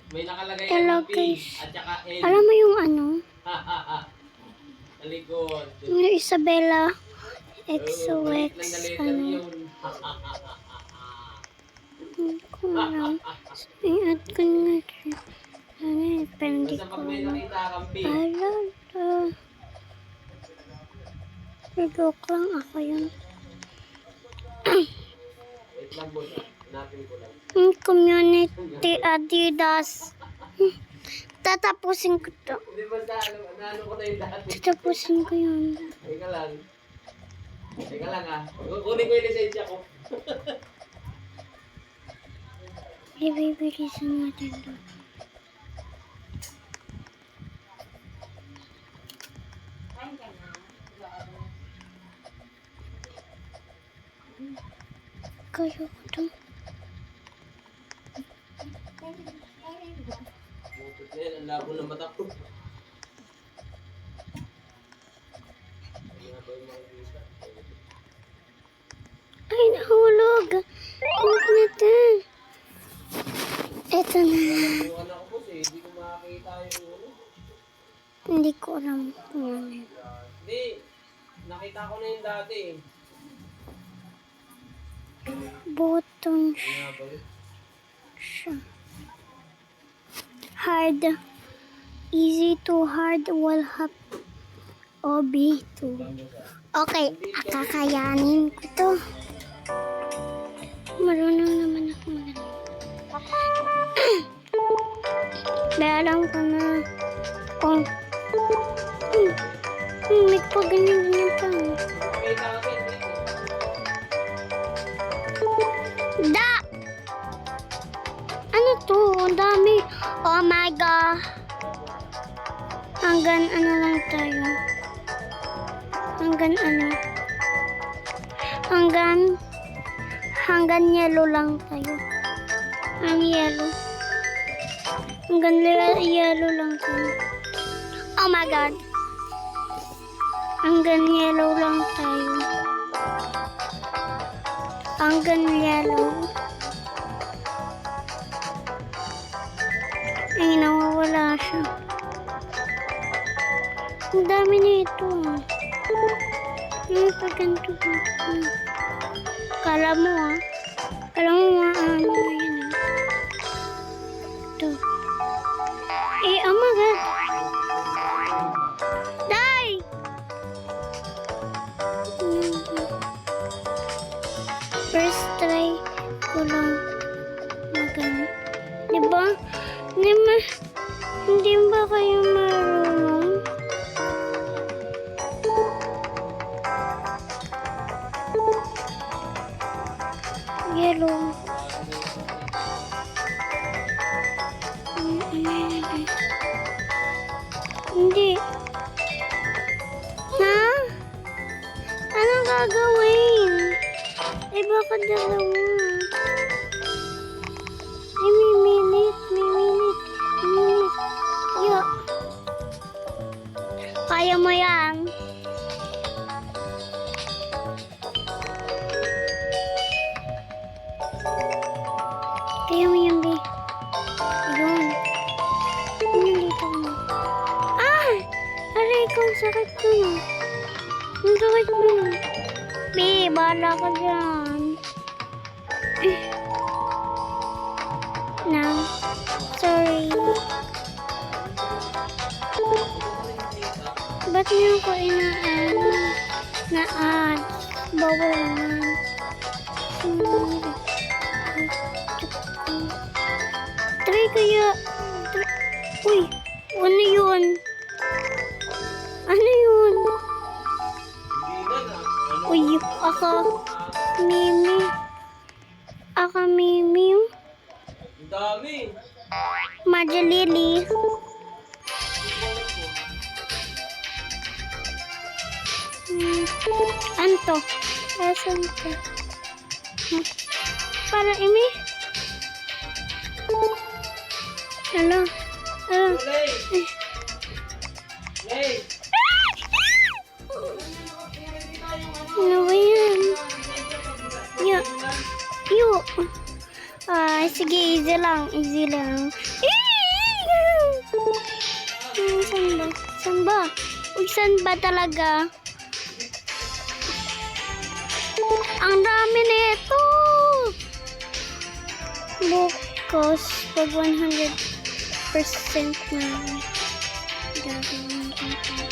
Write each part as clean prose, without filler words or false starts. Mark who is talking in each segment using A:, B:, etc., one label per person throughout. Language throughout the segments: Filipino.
A: May nakalagay
B: Hello
A: na P
B: guys.
A: at saka L.
B: Alam mo yung ano?
A: Sa likod.
B: Yung Isabella
A: Maliit lang
B: XOX
A: na letter
B: ano?
A: yun.
B: Kung alam. I-add ko nga siya. Ano, pero hindi
A: Basta
B: ko
A: pag may
B: alam.
A: nakita kang P.
B: Alam to. Joke lang ako yun.
A: Wait lang boss. Hanapin ko lang.
B: Community Adidas. Tatapusin ko to.
A: Hindi basta ano ko na yung dati.
B: Tatapusin ko yun.
A: Teka lang. Teka lang ah. Kunin ko yung lisensya ko.
B: Ibibilisan natin to. Kaya ko to.
A: Butot na yan. Ang labo ng mata ko. Ano ba yung mga visa?
B: Ay, nahulog. Huwag na to. Eto na.
A: Buwan ako boss eh. Hindi ko makakita yung ano.
B: Hindi ko alam kung ano yun.
A: Hindi. Nakita ko na yung dati eh.
B: Button
A: Ano nga ba yun?
B: siya. Hard. Easy to hard will have OB to. Okay, kakayanin ko to. Marunong naman ako magaling. Alam ko na. Oh. May pag-ganyan pa.
A: Nakita kasi hindi.
B: Da! Ano to? Ang dami. Oh my God. Hanggang ano lang tayo. Hanggang ano. Hanggang yellow lang tayo. Ang yellow. Hanggang yellow lang tayo. Oh my God. Hanggang yellow lang tayo. Hanggang yellow. Ay, nawawala siya. Ang dami na ito. Ay, pag ganito ba? Kala mo Kala mo maano yun Ito. Eh, oh my God. Die! First try ko lang magano. Diba? Hindi ba kayo marunong? Yellow. Hindi. Ha? Anong gagawin? Eh, baka dalawa. Ay, may minute. Yo. Kaya mo yan. Kaya mo yan, be. Ayun. Nandito mo. Ah! Aray ko, ang sakit ko. Ang sakit mo. Be, bahala ka dyan. Now, sorry. Ba't niyo ako na-add? Bawal naman. Try kaya. Uy, ano yun? Ano yun?
A: Hindi na. Ano?
B: Uy, Mimi. Mimi.
A: Ang dami.
B: Majalili. Anto. Asan to? Para imi. Hello.
A: Lay! Lay!
B: Ano ba yan? Yo. Ay, sige, easy lang. Saan ba? Uy, saan ba talaga? Ang dami nito! Bukas, pag 100% na gagawin natin.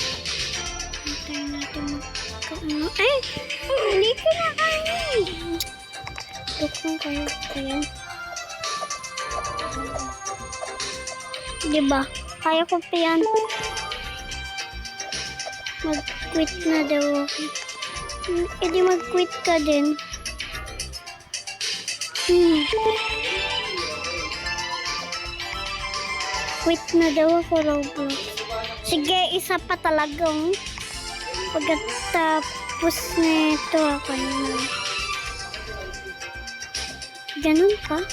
B: Hintay natin magkaano. Ay! Hindi ko na kain! Dukong kayo kayo. Diba? Kaya ko pa yan. Mag-quit na daw ako. E di mag-quit ka din. Quit na daw ako, Roblox. Sige, isa pa talagang. Pagkatapos nito ako na. Ganun pa?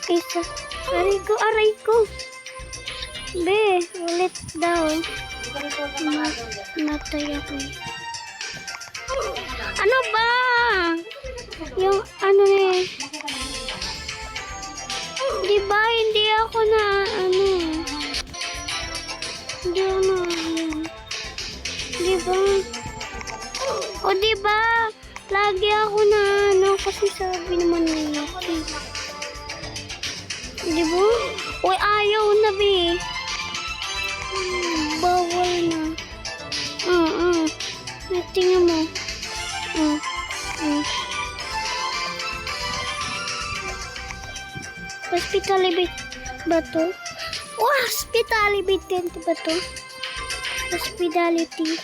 B: Isa. Aray ko. Be, ulit daw. Matay ako. Ano ba? Yung ano eh. Diba, hindi ako na ano. Hindi ako na ano. Diba? O diba? Lagi ako na ano kasi sabi naman nila. Diba? Uy, ayaw na be. Bawal na. Tingnan mo. Hospitality ba to? Oh, hospitality ba to? Hospitality.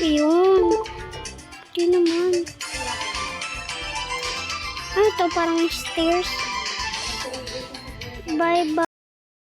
B: Ayun. Hindi naman. Ano to? Parang stairs. Bye-bye.